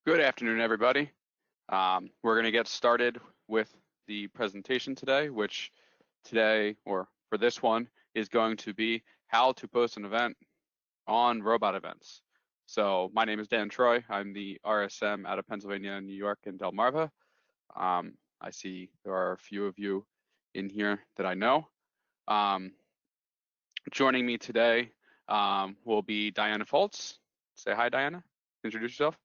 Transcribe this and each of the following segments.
Good afternoon, everybody. We're going to get started with the presentation today, which today, or for this one, is going to be how to post an event on RobotEvents. So my name is Dan Troy. I'm the RSM out of Pennsylvania, New York, and Delmarva. I see there are a few of you in here that I know. Joining me today will be Diana Foltz. Say hi, Diana. Introduce yourself.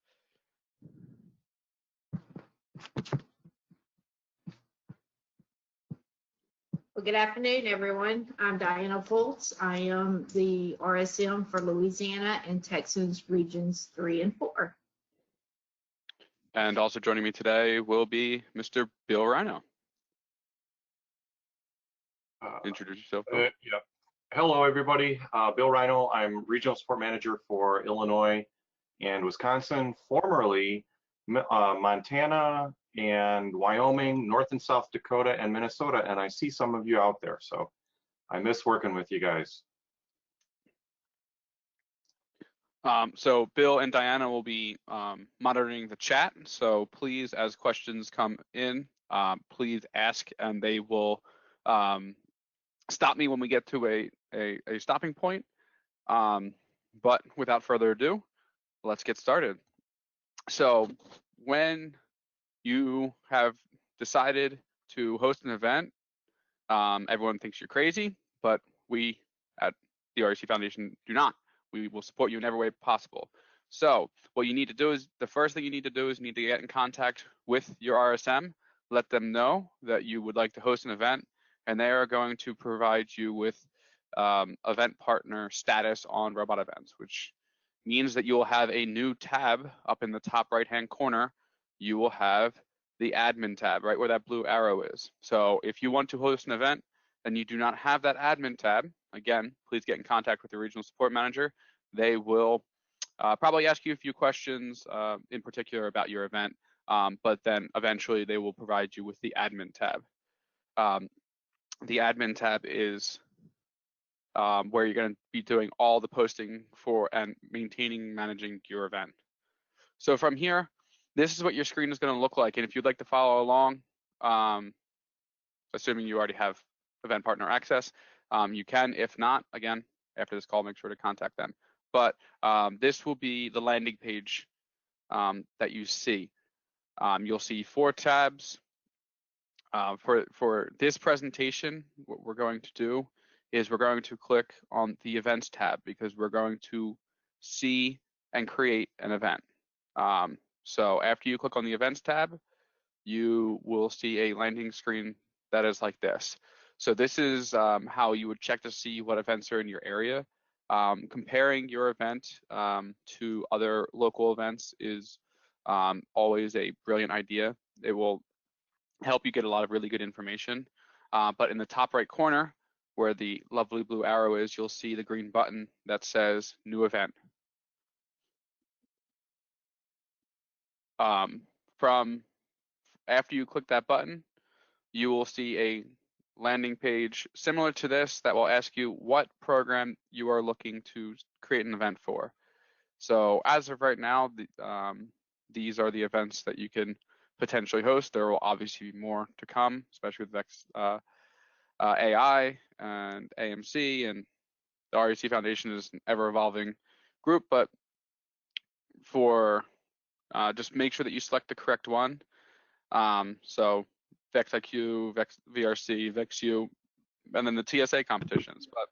Well, good afternoon, everyone. I'm Diana Foltz. I am the RSM for Louisiana and Texas regions 3 and 4. And also joining me today will be Mr. Bill Rhino. Introduce yourself, Bill. Yeah. Hello, everybody. Bill Rhino. I'm Regional Support Manager for Illinois and Wisconsin, formerly Montana and Wyoming, North and South Dakota, and Minnesota. And I see some of you out there, so I miss working with you guys. So Bill and Diana will be monitoring the chat. So please, as questions come in, please ask, and they will stop me when we get to a stopping point. But without further ado, let's get started. So when you have decided to host an event, everyone thinks you're crazy, but we at the REC Foundation do not. We will support you in every way possible. So what you need to do is, the first thing you need to do is you need to get in contact with your RSM, let them know that you would like to host an event, and they are going to provide you with event partner status on RobotEvents, which means that you will have a new tab up in the top right-hand corner. You will have the admin tab right where that blue arrow is. So if you want to host an event and you do not have that admin tab, again, please get in contact with your regional support manager. They will probably ask you a few questions in particular about your event, but then eventually they will provide you with the admin tab. The admin tab is where you're going to be doing all the posting for and maintaining, managing your event. So from here, this is what your screen is going to look like. And if you'd like to follow along, assuming you already have event partner access, you can. If not, again, after this call, make sure to contact them. But this will be the landing page that you see. You'll see 4 tabs. For this presentation, what we're going to do is we're going to click on the events tab because we're going to see and create an event. So after you click on the events tab, you will see a landing screen that is like this. So this is how you would check to see what events are in your area. Comparing your event to other local events is always a brilliant idea. It will help you get a lot of really good information. But in the top right corner, where the lovely blue arrow is, you'll see the green button that says New Event. From after you click that button, you will see a landing page similar to this that will ask you what program you are looking to create an event for. So as of right now, these are the events that you can potentially host. There will obviously be more to come, especially with AI and AMC, and the REC Foundation is an ever-evolving group, but for just make sure that you select the correct one. So VexIQ, VRC, VexU, and then the TSA competitions. But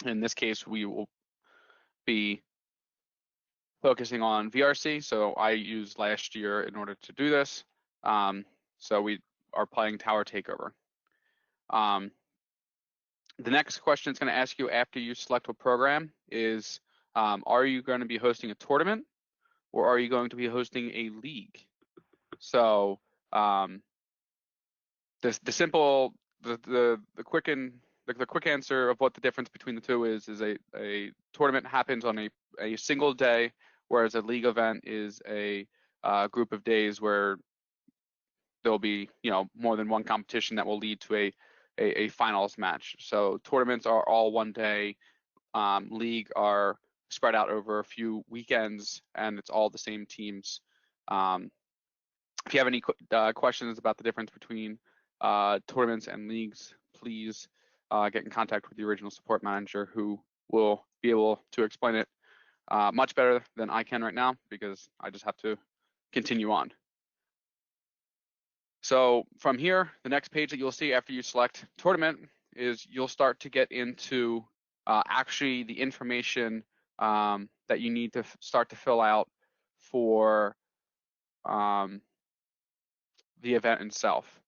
in this case, we will be focusing on VRC. So I used last year in order to do this. So we are playing Tower Takeover. The next question it's going to ask you after you select a program is, are you going to be hosting a tournament or are you going to be hosting a league? So the quick answer of what the difference between the two is a tournament happens on a single day, whereas a league event is a group of days where there'll be more than one competition that will lead to a finals match. So tournaments are all one day. League are spread out over a few weekends, and it's all the same teams If you have any questions about the difference between tournaments and leagues, please get in contact with the original support manager, who will be able to explain it much better than I can right now, because I just have to continue on. So from here, the next page that you'll see after you select tournament is you'll start to get into actually the information that you need to start to fill out for the event itself.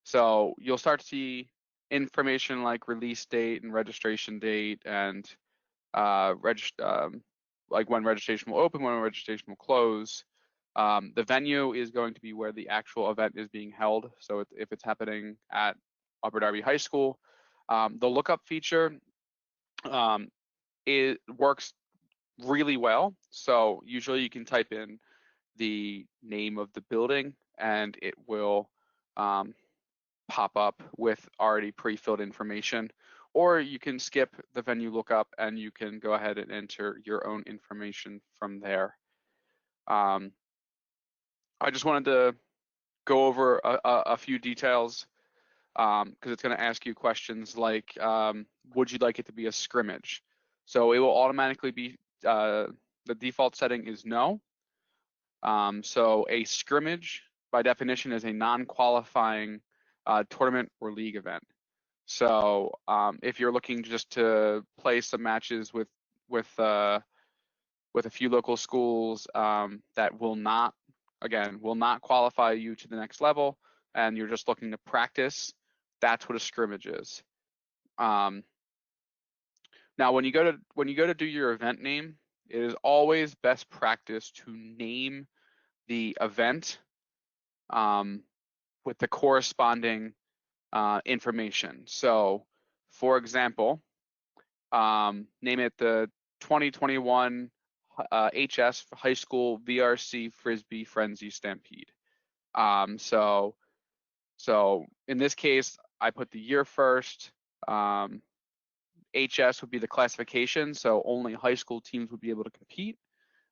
So you'll start to see information like release date and registration date, and like when registration will open, when registration will close. The venue is going to be where the actual event is being held. So if it's happening at Upper Darby High School, the lookup feature, it works really well. So usually you can type in the name of the building and it will pop up with already pre-filled information, or you can skip the venue lookup and you can go ahead and enter your own information from there. I just wanted to go over a few details because it's going to ask you questions like, would you like it to be a scrimmage? So it will automatically be, the default setting is no. So a scrimmage, by definition, is a non-qualifying tournament or league event. So if you're looking just to play some matches with a few local schools that will not qualify you to the next level, and you're just looking to practice, that's what a scrimmage is. Now, when you go to do your event name, it is always best practice to name the event with the corresponding information. So, for example, name it the 2021 HS High School VRC Frisbee Frenzy Stampede. So in this case, I put the year first. HS would be the classification, so only high school teams would be able to compete.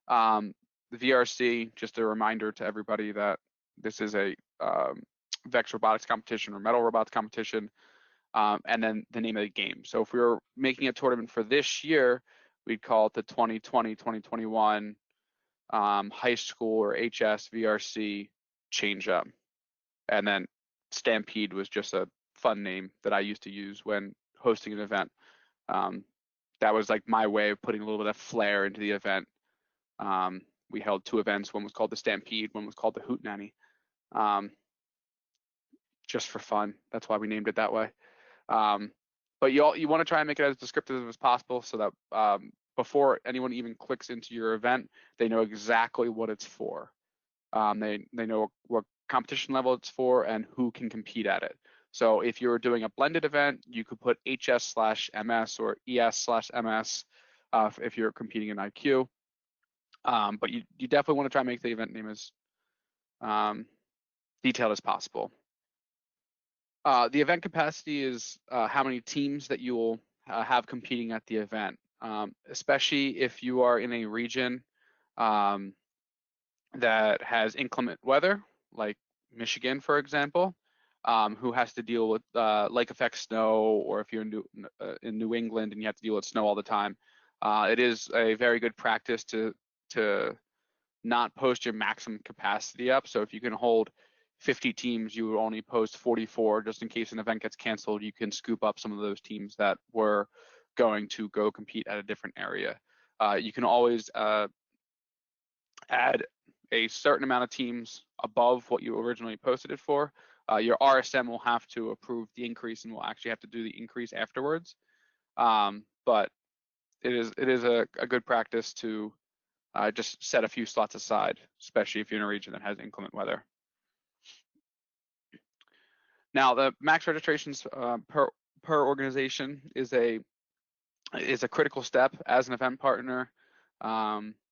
The VRC, just a reminder to everybody that this is a Vex robotics competition or metal robots competition, and then the name of the game. So if we were making a tournament for this year, we'd call it the 2020-2021 high school or HS VRC change up. And then Stampede was just a fun name that I used to use when hosting an event. That was like my way of putting a little bit of flair into the event. We held two events. One was called the Stampede, one was called the Hootenanny. Just for fun. That's why we named it that way. But you want to try and make it as descriptive as possible so that before anyone even clicks into your event, they know exactly what it's for. They know what competition level it's for and who can compete at it. So if you're doing a blended event, you could put HS/MS or ES/MS if you're competing in IQ. But you definitely want to try and make the event name as detailed as possible. The event capacity is how many teams that you will have competing at the event, especially if you are in a region that has inclement weather, like Michigan, for example, who has to deal with lake effect snow, or if you're in New England and you have to deal with snow all the time. It is a very good practice to not post your maximum capacity up. So if you can hold 50 teams, you would only post 44, just in case an event gets canceled. You can scoop up some of those teams that were going to go compete at a different area. You can always add a certain amount of teams above what you originally posted it for. Your RSM will have to approve the increase and will actually have to do the increase afterwards. But it is a good practice to just set a few slots aside, especially if you're in a region that has inclement weather. Now, the max registrations per organization is a critical step. As an event partner,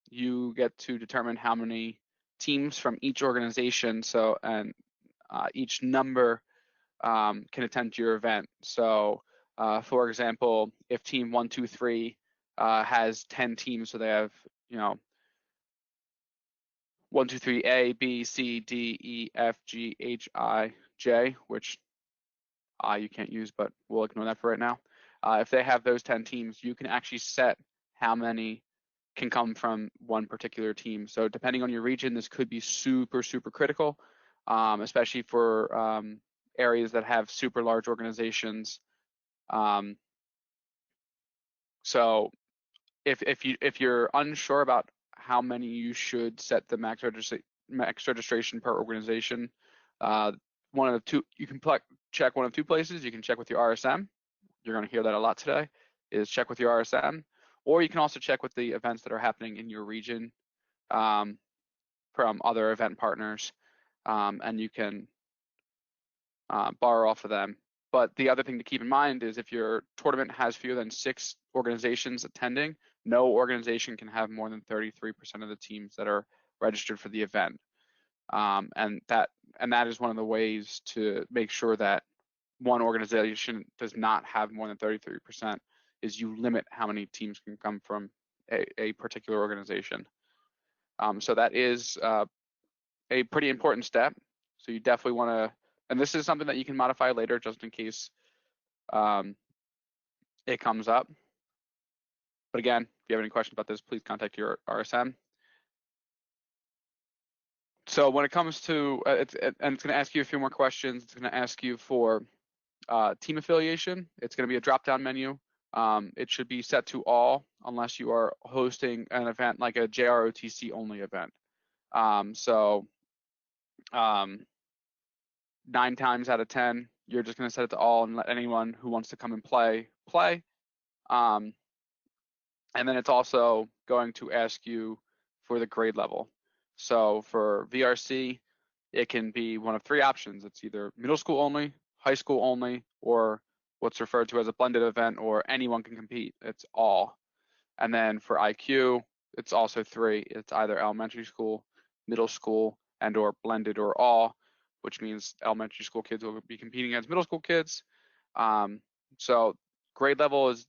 you get to determine how many teams from each organization, and each number can attend your event. So, for example, if team 1, 2, 3 has 10 teams, so they have 1, 2, 3, A, B, C, D, E, F, G, H, I, J, which you can't use, but we'll ignore that for right now. If they have those 10 teams, you can actually set how many can come from one particular team. So depending on your region, this could be super, super critical, especially for areas that have super large organizations. So if you're unsure about how many you should set the max registration per organization, one of the two, you can check one of two places. You can check with your RSM. You're going to hear that a lot today, is check with your RSM, or you can also check with the events that are happening in your region from other event partners, and you can borrow off of them. But the other thing to keep in mind is if your tournament has fewer than 6 organizations attending, no organization can have more than 33% of the teams that are registered for the event. And that is one of the ways to make sure that one organization does not have more than 33%, is you limit how many teams can come from a particular organization. So that is a pretty important step. So you definitely want to, and this is something that you can modify later just in case it comes up. But again, if you have any questions about this, please contact your RSM. So when it comes to, it's going to ask you a few more questions. It's going to ask you for team affiliation. It's going to be a drop-down menu. It should be set to all unless you are hosting an event like a JROTC only event. 9 times out of 10, you're just going to set it to all and let anyone who wants to come and play. And then it's also going to ask you for the grade level. So for VRC, it can be one of 3 options. It's either middle school only, high school only, or what's referred to as a blended event, or anyone can compete. It's all. And then for IQ, it's also 3. It's either elementary school, middle school, and or blended or all, which means elementary school kids will be competing against middle school kids. So grade level is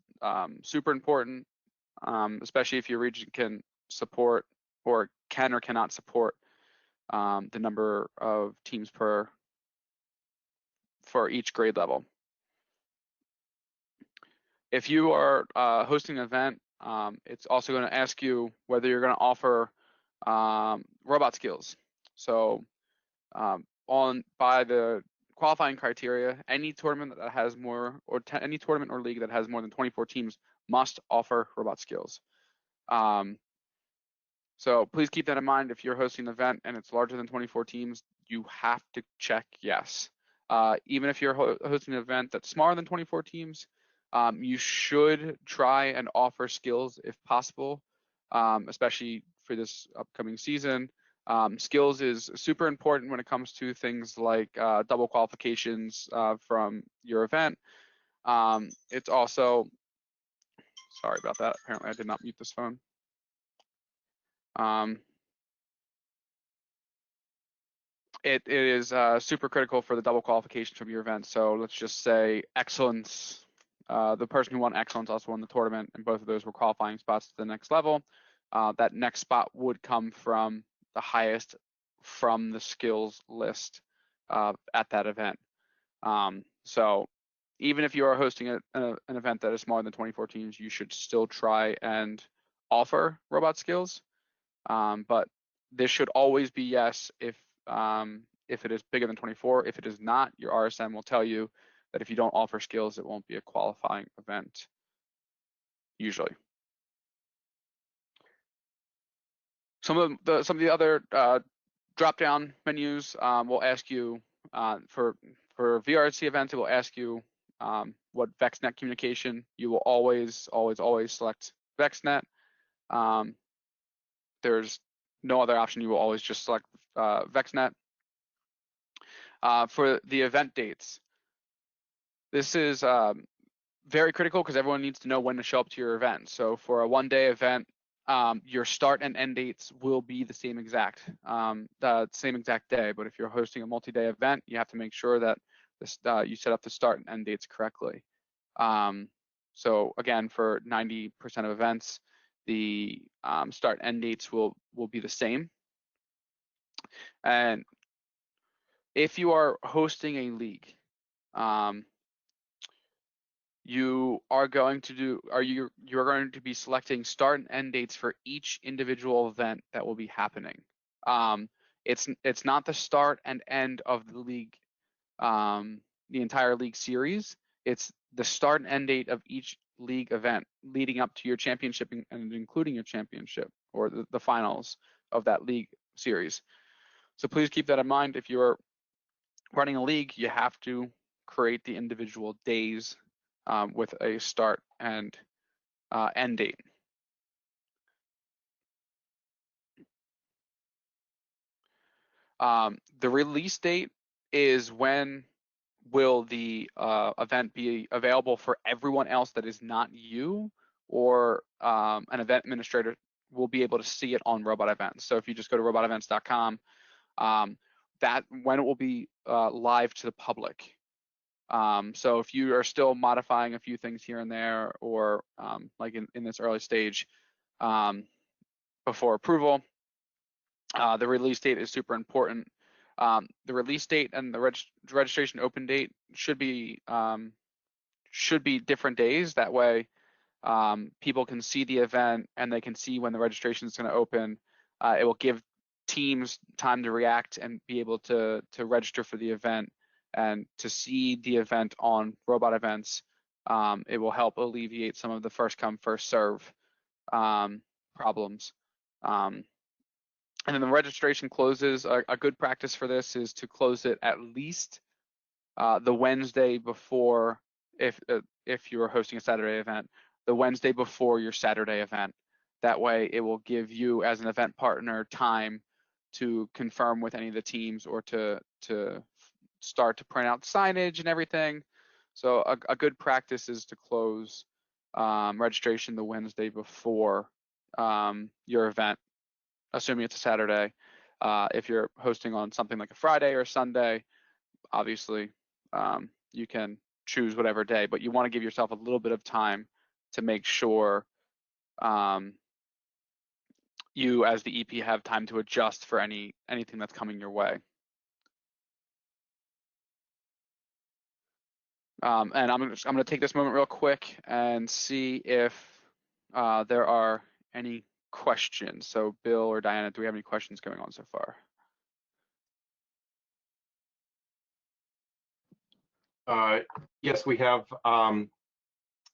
super important, especially if your region can support or can or cannot support the number of teams for each grade level. If you are hosting an event, it's also going to ask you whether you're going to offer robot skills. So by the qualifying criteria, any tournament that has more, or any tournament or league that has more than 24 teams must offer robot skills. So please keep that in mind. If you're hosting an event and it's larger than 24 teams, you have to check yes. Even if you're hosting an event that's smaller than 24 teams, you should try and offer skills if possible, especially for this upcoming season. Skills is super important when it comes to things like double qualifications from your event. It's also, sorry about that, apparently I did not mute this phone. It is super critical for the double qualifications from your event. So let's just say excellence. The person who won excellence also won the tournament, and both of those were qualifying spots to the next level. That next spot would come from the highest from the skills list at that event. So even if you are hosting an event that is smaller than 24 teams, you should still try and offer robot skills. But this should always be yes if it is bigger than 24. If it is not, your RSM will tell you that if you don't offer skills, it won't be a qualifying event, usually. Some of the other drop-down menus will ask you for VRC events. It will ask you what VexNet communication. You will always select VexNet. There's no other option. You will always just select VexNet. For the event dates, this is very critical because everyone needs to know when to show up to your event. So for a one-day event, your start and end dates will be the same exact day. But if you're hosting a multi-day event, you have to make sure that you set up the start and end dates correctly. So again, for 90% of events, the start and end dates will be the same. And if you are hosting a league, you are going to you're going to be selecting start and end dates for each individual event that will be happening. It's not the start and end of the league, the entire league series. It's the start and end date of each league event leading up to your championship and including your championship or the finals of that league series. So please keep that in mind. If you're running a league, you have to create the individual days with a start and end date. The release date is when will the event be available for everyone else that is not you, or an event administrator will be able to see it on RobotEvents. So if you just go to robotevents.com, that when it will be live to the public. So if you are still modifying a few things here and there, or like in this early stage before approval, the release date is super important. The release date and the registration open date should be different days. That way, people can see the event and they can see when the registration is going to open. It will give teams time to react and be able to register for the event and to see the event on RobotEvents. It will help alleviate some of the first come, first serve problems. And then the registration closes. A good practice for this is to close it at least the Wednesday before, if you're hosting a Saturday event, the Wednesday before your Saturday event. That way it will give you as an event partner time to confirm with any of the teams or to start to print out signage and everything. So a good practice is to close registration the Wednesday before your event, assuming it's a Saturday. If you're hosting on something like a Friday or a Sunday, obviously you can choose whatever day, but you want to give yourself a little bit of time to make sure you as the EP have time to adjust for anything that's coming your way. And I'm going to take this moment real quick and see if there are any questions. So Bill or Diana, do we have any questions going on so far? Yes, we have, and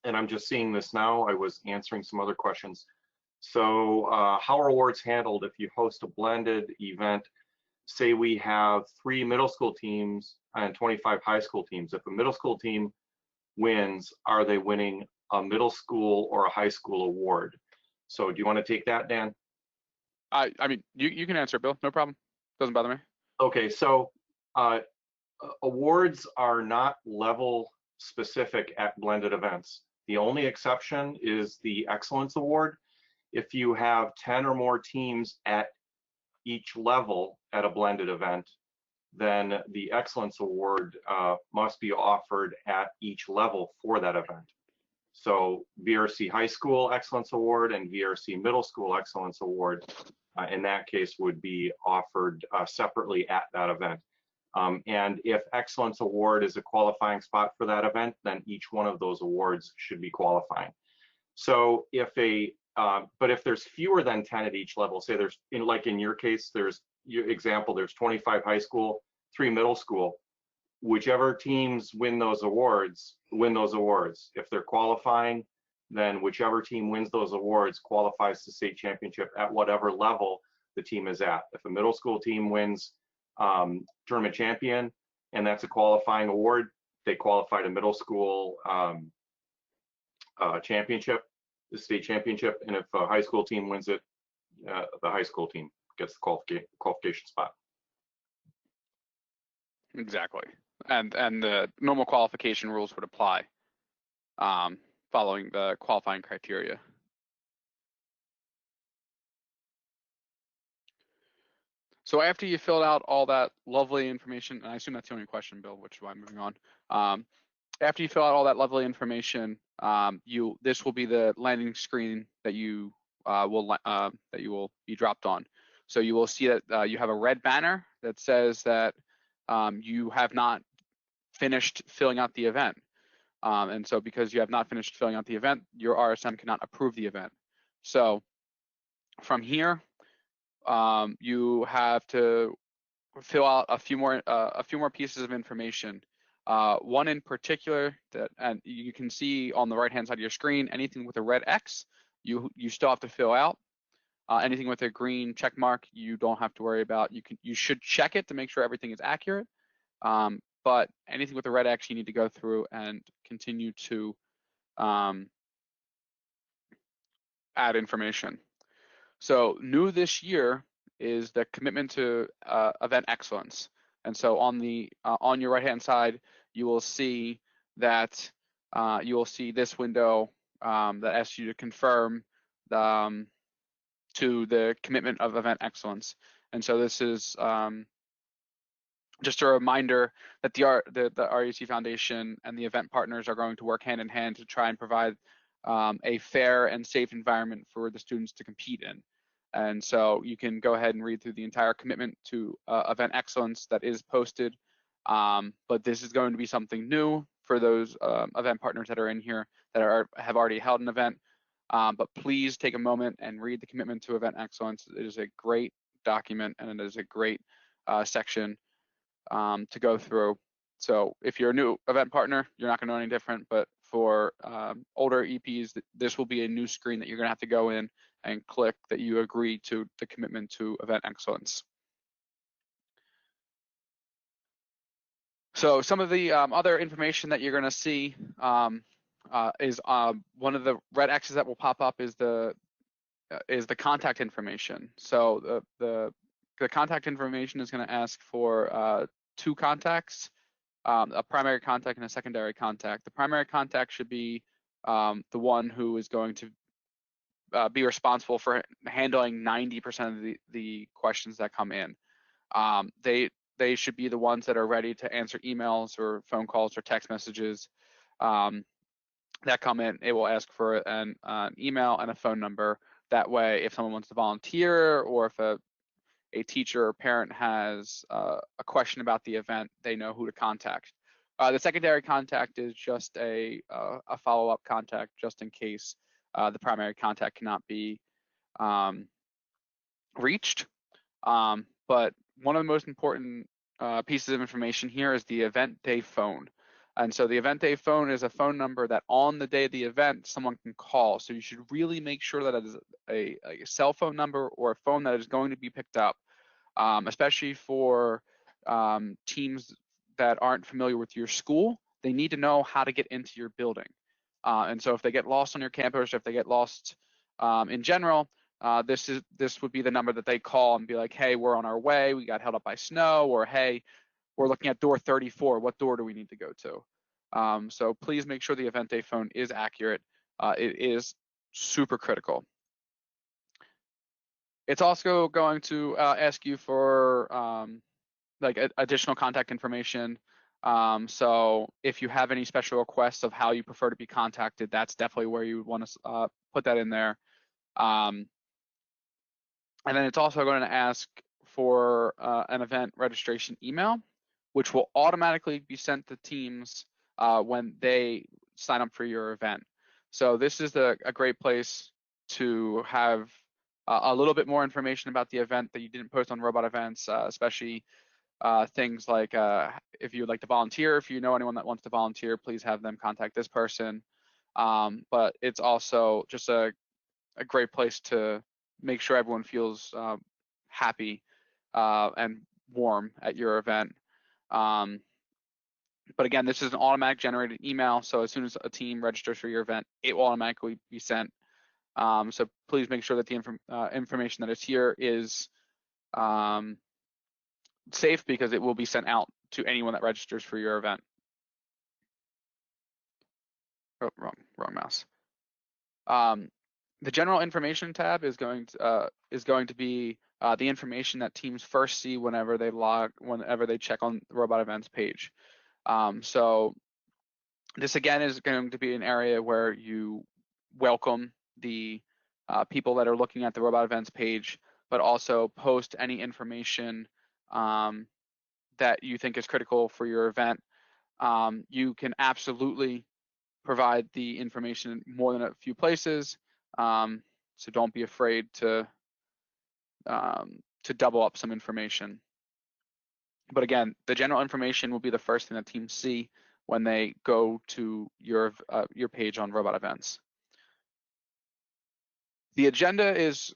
I'm just seeing this now. I was answering some other questions. So how are awards handled if you host a blended event? Say we have 3 middle school teams and 25 high school teams. If a middle school team wins, are they winning a middle school or a high school award? So do you want to take that, Dan? I mean, you can answer, Bill. No problem. Doesn't bother me. Okay, so awards are not level specific at blended events. The only exception is the Excellence Award. If you have 10 or more teams at each level at a blended event, then the Excellence Award must be offered at each level for that event. So VRC High School Excellence Award and VRC Middle School Excellence Award, in that case, would be offered separately at that event. And if Excellence Award is a qualifying spot for that event, then each one of those awards should be qualifying. So if but if there's fewer than 10 at each level, say there's, like in your case, there's your example, there's 25 high school, 3 middle school, whichever teams win those awards, win those awards. If they're qualifying, then whichever team wins those awards qualifies to state championship at whatever level the team is at. If a middle school team wins tournament champion, and that's a qualifying award, they qualify to middle school championship, the state championship, and if a high school team wins it, the high school team gets the qualification spot. Exactly, and the normal qualification rules would apply following the qualifying criteria. So after you filled out all that lovely information, and I assume that's the only question, Bill, which is why I'm moving on. After you fill out all that lovely information, this will be the landing screen that you will be dropped on. So you will see that you have a red banner that says that you have not finished filling out the event. And so because you have not finished filling out the event, your RSM cannot approve the event. So from here, you have to fill out a few more pieces of information. One in particular that, and you can see on the right-hand side of your screen, anything with a red X, you still have to fill out. Anything with a green check mark, you don't have to worry about. You should check it to make sure everything is accurate. But anything with a red X, you need to go through and continue to add information. So new this year is the commitment to event excellence. And so on the on your right-hand side, you will see that you will see this window that asks you to confirm to the commitment of event excellence. And so this is just a reminder that the REC Foundation and the event partners are going to work hand in hand to try and provide a fair and safe environment for the students to compete in. And so you can go ahead and read through the entire commitment to event excellence that is posted. But this is going to be something new for those event partners that are in here that have already held an event. But please take a moment and read the commitment to event excellence. It is a great document and it is a great section to go through. So if you're a new event partner, you're not going to know any different, but for older EPs, this will be a new screen that you're going to have to go in and click that you agree to the commitment to event excellence. So some of the other information that you're going to see is one of the red X's that will pop up is the contact information. So the contact information is going to ask for 2 contacts, a primary contact and a secondary contact. The primary contact should be the one who is going to be responsible for handling 90% of the questions that come in. They should be the ones that are ready to answer emails or phone calls or text messages that come in. It will ask for an email and a phone number. That way, if someone wants to volunteer or if a teacher or parent has a question about the event, they know who to contact. The secondary contact is just a follow-up contact just in case the primary contact cannot be reached. But one of the most important pieces of information here is the event day phone. And so the event day phone is a phone number that on the day of the event, someone can call. So you should really make sure that it is a cell phone number or a phone that is going to be picked up, especially for teams that aren't familiar with your school. They need to know how to get into your building. And so if they get lost on your campus, or if they get lost in general, this would be the number that they call and be like, hey, we're on our way, we got held up by snow, or hey, we're looking at door 34, what door do we need to go to? So please make sure the event day phone is accurate. It is super critical. It's also going to ask you for like additional contact information. So if you have any special requests of how you prefer to be contacted, that's definitely where you would want to put that in there. And then it's also going to ask for an event registration email, which will automatically be sent to teams when they sign up for your event. So this is a great place to have a little bit more information about the event that you didn't post on RobotEvents, especially things like if you would like to volunteer, if you know anyone that wants to volunteer, please have them contact this person. But it's also just a great place to make sure everyone feels happy and warm at your event. But again, this is an automatic generated email. So as soon as a team registers for your event, it will automatically be sent. So please make sure that the information that is here is safe, because it will be sent out to anyone that registers for your event. Oh, wrong mouse. The general information tab is going to be the information that teams first see whenever they check on the RobotEvents page. So this again is going to be an area where you welcome the people that are looking at the RobotEvents page, but also post any information that you think is critical for your event. You can absolutely provide the information in more than a few places, so don't be afraid to double up some information. But again, the general information will be the first thing that teams see when they go to your page on RobotEvents. The agenda is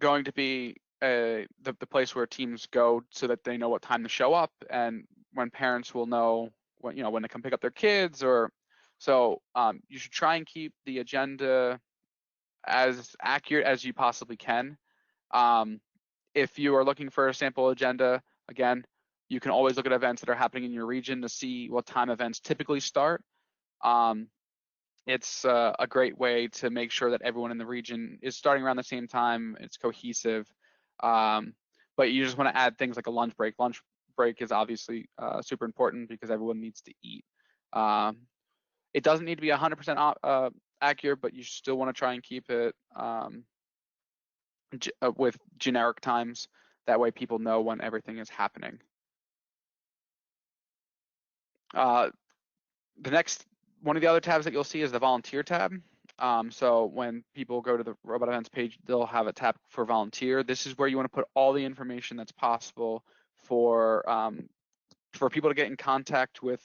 going to be the place where teams go so that they know what time to show up, and when parents will know when when to come pick up their kids. Or so you should try and keep the agenda as accurate as you possibly can. If you are looking for a sample agenda, again, you can always look at events that are happening in your region to see what time events typically start. It's a great way to make sure that everyone in the region is starting around the same time, it's cohesive. But you just want to add things like a lunch break. Lunch break is obviously super important because everyone needs to eat. It doesn't need to be 100% accurate, but you still want to try and keep it with generic times. That way people know when everything is happening. The next, one of the other tabs that you'll see is the volunteer tab. So when people go to the RobotEvents page, they'll have a tab for volunteer. This is where you want to put all the information that's possible for people to get in contact with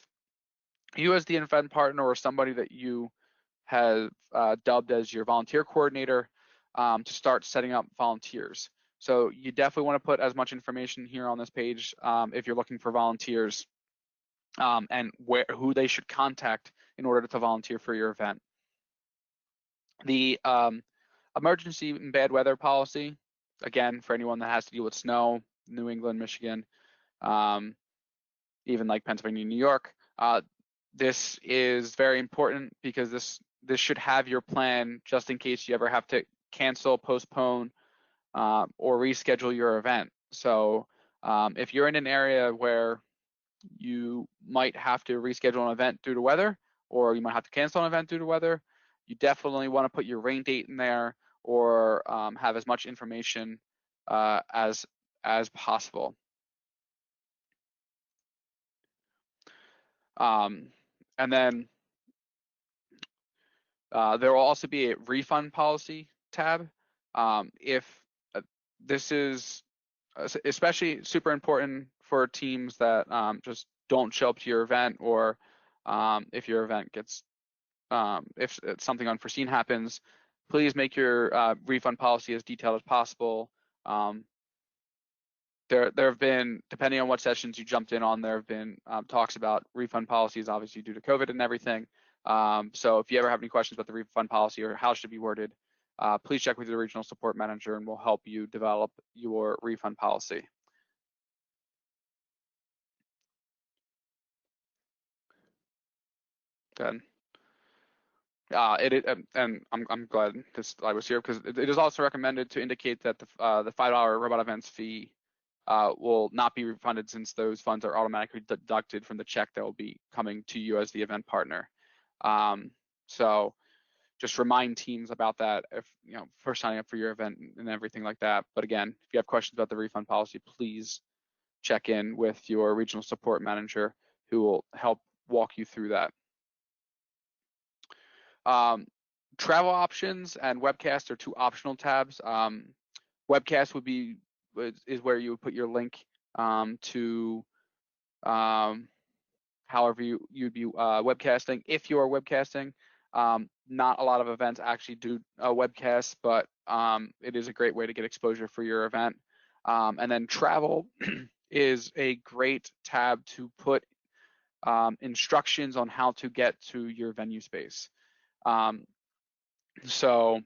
you as the event partner, or somebody that you have dubbed as your volunteer coordinator, to start setting up volunteers. So you definitely want to put as much information here on this page if you're looking for volunteers, and who they should contact in order to volunteer for your event. The emergency and bad weather policy, again, for anyone that has to deal with snow, New England, Michigan, even like Pennsylvania, New York. This is very important because this should have your plan just in case you ever have to cancel, postpone, or reschedule your event. So if you're in an area where you might have to reschedule an event due to weather, or you might have to cancel an event due to weather, you definitely want to put your rain date in there, or have as much information as possible. And then there will also be a refund policy tab. If this is especially super important for teams that just don't show up to your event, or if your event gets, if something unforeseen happens, please make your refund policy as detailed as possible. There have been, depending on what sessions you jumped in on, there have been talks about refund policies, obviously due to COVID and everything. So if you ever have any questions about the refund policy or how it should be worded, please check with your regional support manager and we'll help you develop your refund policy. Good. And I'm glad I was here, because it is also recommended to indicate that the $5 RobotEvents fee will not be refunded, since those funds are automatically deducted from the check that will be coming to you as the event partner. So just remind teams about that if first signing up for your event and everything like that. But again, if you have questions about the refund policy, please check in with your regional support manager, who will help walk you through that. Travel options and webcast are two optional tabs. Webcast would be is where you would put your link to however you'd be webcasting. If you are webcasting, not a lot of events actually do a webcast, but it is a great way to get exposure for your event. And then travel is a great tab to put instructions on how to get to your venue space. So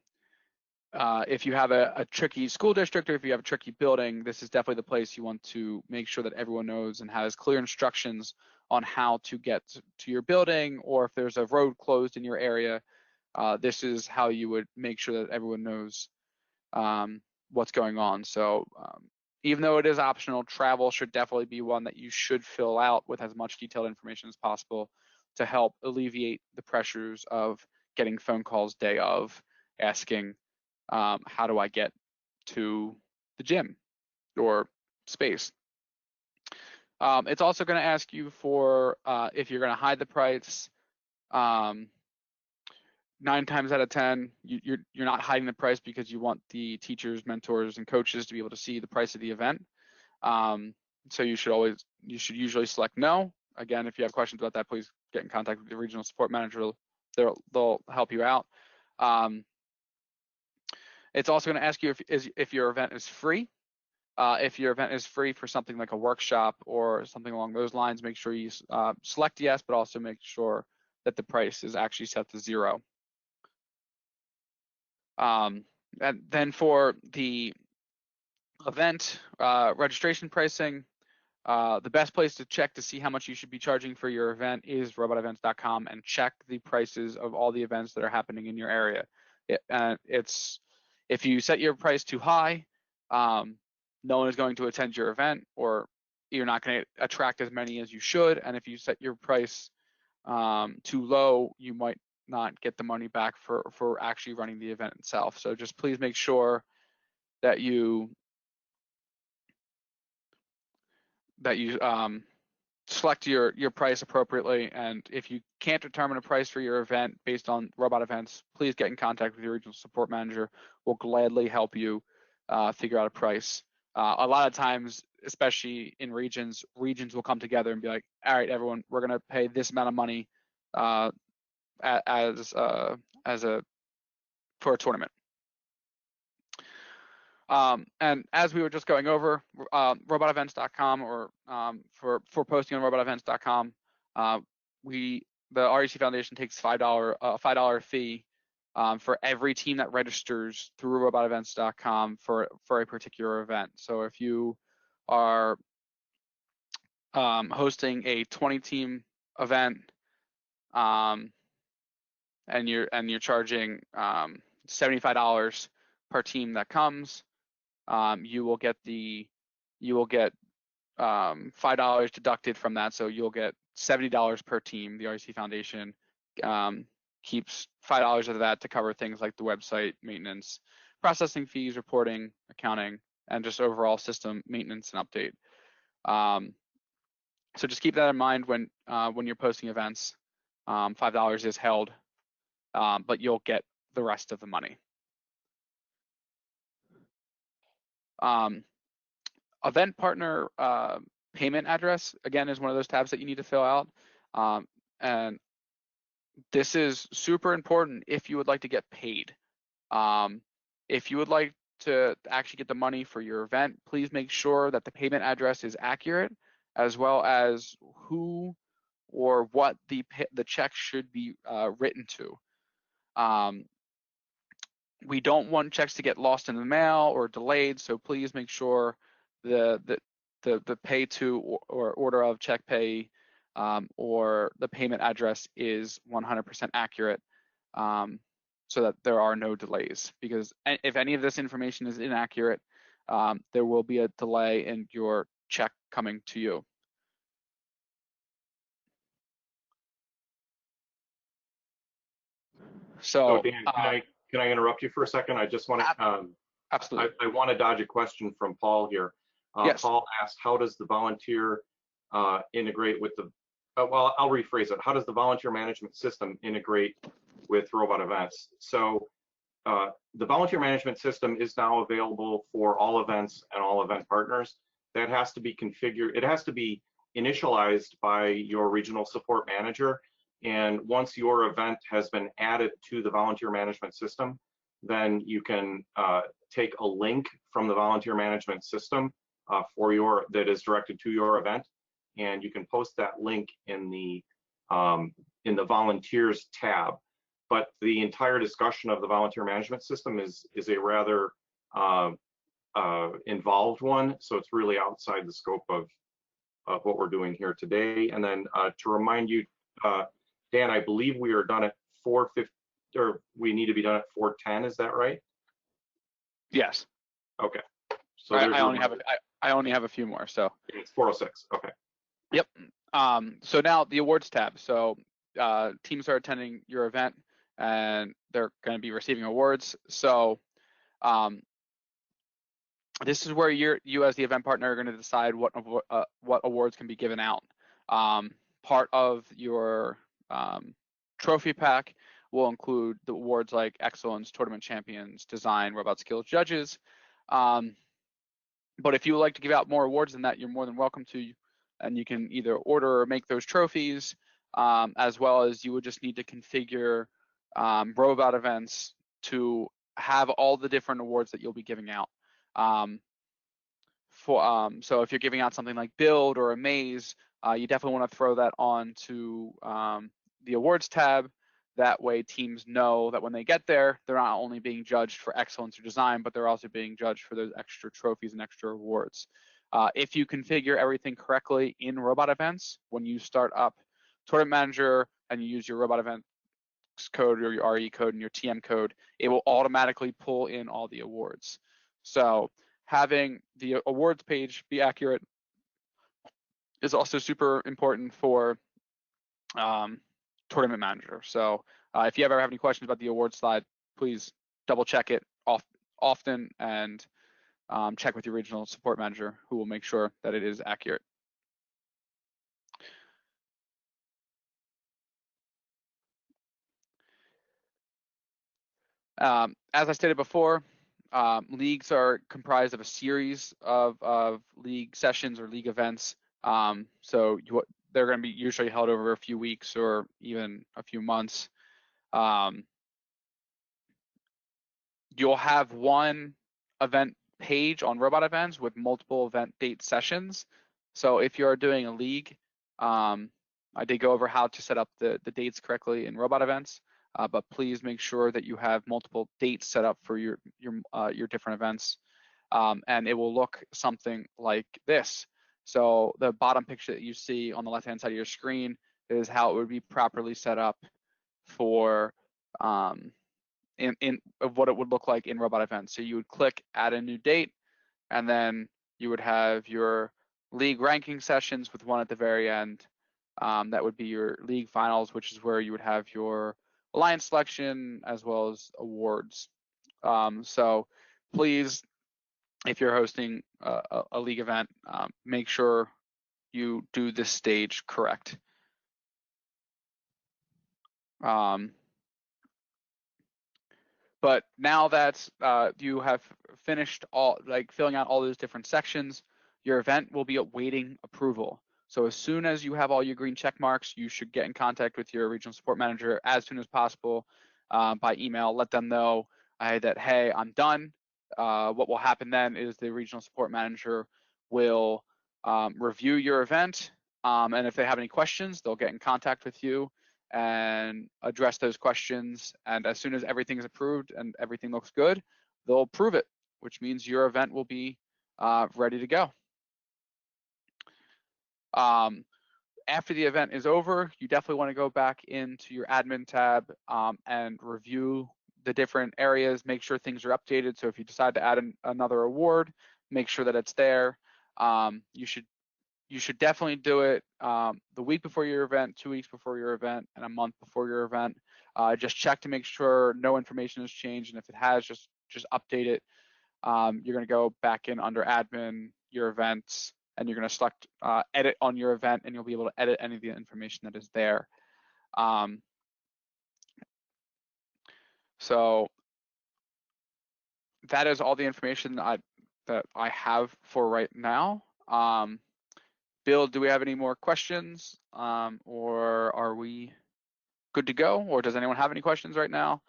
if you have a tricky school district, or if you have a tricky building, this is definitely the place you want to make sure that everyone knows and has clear instructions on how to get to your building. Or if there's a road closed in your area, this is how you would make sure that everyone knows what's going on. So even though it is optional, travel should definitely be one that you should fill out with as much detailed information as possible to help alleviate the pressures of getting phone calls day of asking, how do I get to the gym or space. It's also going to ask you for if you're going to hide the price. 9 times out of 10, you're not hiding the price because you want the teachers, mentors, and coaches to be able to see the price of the event. So you should usually select no. Again, if you have questions about that, please get in contact with the regional support manager. They'll help you out. It's also going to ask you if your event is free. If your event is free for something like a workshop or something along those lines, make sure you select yes, but also make sure that the price is actually set to 0. And then for the event registration pricing, the best place to check to see how much you should be charging for your event is robotevents.com, and check the prices of all the events that are happening in your area. If you set your price too high, no one is going to attend your event, or you're not going to attract as many as you should. And if you set your price too low, you might not get the money back for actually running the event itself. So just please make sure that you select your price appropriately. And if you can't determine a price for your event based on Robot Events, please get in contact with your regional support manager. We'll gladly help you figure out a price. A lot of times, especially in regions will come together and be like, all right, everyone, we're going to pay this amount of money for a tournament. And as we were just going over, robotevents.com, or for posting on robotevents.com, the REC Foundation takes $5 fee for every team that registers through robotevents.com for a particular event. So if you are hosting a 20-team event, and you're charging $75 per team that comes, you will get $5 deducted from that, so you'll get $70 per team. The REC Foundation keeps $5 of that to cover things like the website maintenance, processing fees, reporting, accounting, and just overall system maintenance and update. So just keep that in mind when you're posting events. $5 is held, but you'll get the rest of the money. Event partner payment address, again, is one of those tabs that you need to fill out. And this is super important if you would like to get paid. If you would like to actually get the money for your event, please make sure that the payment address is accurate, as well as who or what the check should be written to. We don't want checks to get lost in the mail or delayed, so please make sure the pay to or order of check pay or the payment address is 100% accurate, so that there are no delays. Because if any of this information is inaccurate, there will be a delay in your check coming to you. So Dan, can I interrupt you for a second? I just want to absolutely. I want to dodge a question from Paul here. Yes. Paul asked, how does the volunteer integrate with the, well, I'll rephrase it. How does the volunteer management system integrate with Robot Events? So the volunteer management system is now available for all events and all event partners. That has to be configured. It has to be initialized by your regional support manager. And once your event has been added to the volunteer management system, then you can take a link from the volunteer management system that is directed to your event, and you can post that link in the volunteers tab. But the entire discussion of the volunteer management system is a rather involved one, so it's really outside the scope of what we're doing here today. And then to remind you, Dan, I believe we are done at 4:50, or we need to be done at 4:10. Is that right? Yes. Okay. So I only have a few more. So it's 4:06. Okay. Yep. So now the awards tab. So teams are attending your event and they're going to be receiving awards. So this is where you as the event partner are going to decide what awards can be given out. Part of your trophy pack will include the awards like Excellence, Tournament Champions, Design, Robot Skills Judges. But if you would like to give out more awards than that, you're more than welcome to, and you can either order or make those trophies, as well as you would just need to configure RobotEvents to have all the different awards that you'll be giving out. So if you're giving out something like Build or Amaze, you definitely want to throw that on to the awards tab. That way teams know that when they get there, they're not only being judged for excellence or design, but they're also being judged for those extra trophies and extra awards. If you configure everything correctly in RobotEvents, when you start up Tournament Manager and you use your RobotEvents code or your RE code and your TM code, it will automatically pull in all the awards. So having the awards page be accurate is also super important for Tournament Manager. So if you ever have any questions about the awards slide, please double check it often and check with your regional support manager, who will make sure that it is accurate. As I stated before, leagues are comprised of a series of league sessions or league events. So they're going to be usually held over a few weeks or even a few months. You'll have one event page on RobotEvents with multiple event date sessions. So if you're doing a league, I did go over how to set up the dates correctly in RobotEvents, but please make sure that you have multiple dates set up for your different events, and it will look something like this. So the bottom picture that you see on the left-hand side of your screen is how it would be properly set up for of what it would look like in RobotEvents. So you would click add a new date, and then you would have your league ranking sessions with one at the very end. That would be your league finals, which is where you would have your alliance selection as well as awards. So please, if you're hosting a league event, make sure you do this stage correct. But now that you have finished filling out all those different sections, your event will be awaiting approval. So as soon as you have all your green check marks, you should get in contact with your regional support manager as soon as possible by email. Let them know that, hey, I'm done. What will happen then is the regional support manager will review your event, and if they have any questions, they'll get in contact with you and address those questions. And as soon as everything is approved and everything looks good, they'll approve it, which means your event will be ready to go. After the event is over, you definitely want to go back into your admin tab and review the different areas, make sure things are updated. So if you decide to add another award, make sure that it's there. You should definitely do it the week before your event, 2 weeks before your event, and a month before your event. Just check to make sure no information has changed, and if it has, just update it. You're going to go back in under admin, your events, and you're going to select edit on your event, and you'll be able to edit any of the information that is there. So that is all the information that I have for right now. Bill, do we have any more questions, or are we good to go? Or does anyone have any questions right now?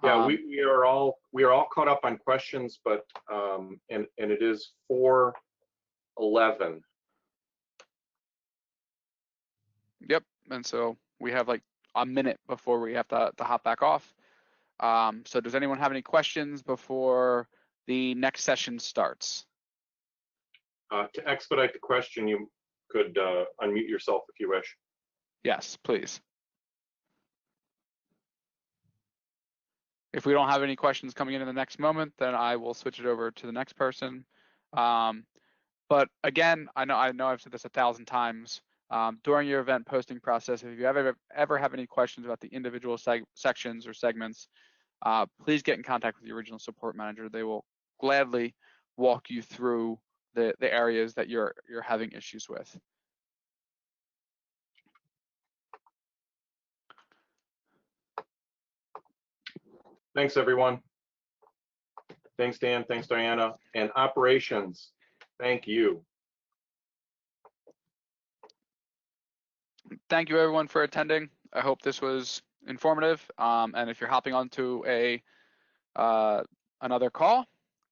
Yeah, we are all caught up on questions, but and it is 4:11. Yep, and so we have like a minute before we have to hop back off. So does anyone have any questions before the next session starts? To expedite the question, you could unmute yourself if you wish. Yes, please. If we don't have any questions coming in the next moment, then I will switch it over to the next person. But again, I know I've said this 1,000 times. During your event posting process, if you ever have any questions about the individual sections or segments, please get in contact with your regional support manager. They will gladly walk you through the areas that you're having issues with. Thanks, everyone. Thanks, Dan. Thanks, Diana. And operations, thank you. Thank you, everyone, for attending. I hope this was informative. And if you're hopping onto another call,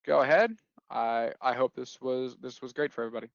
go ahead. I hope this was great for everybody.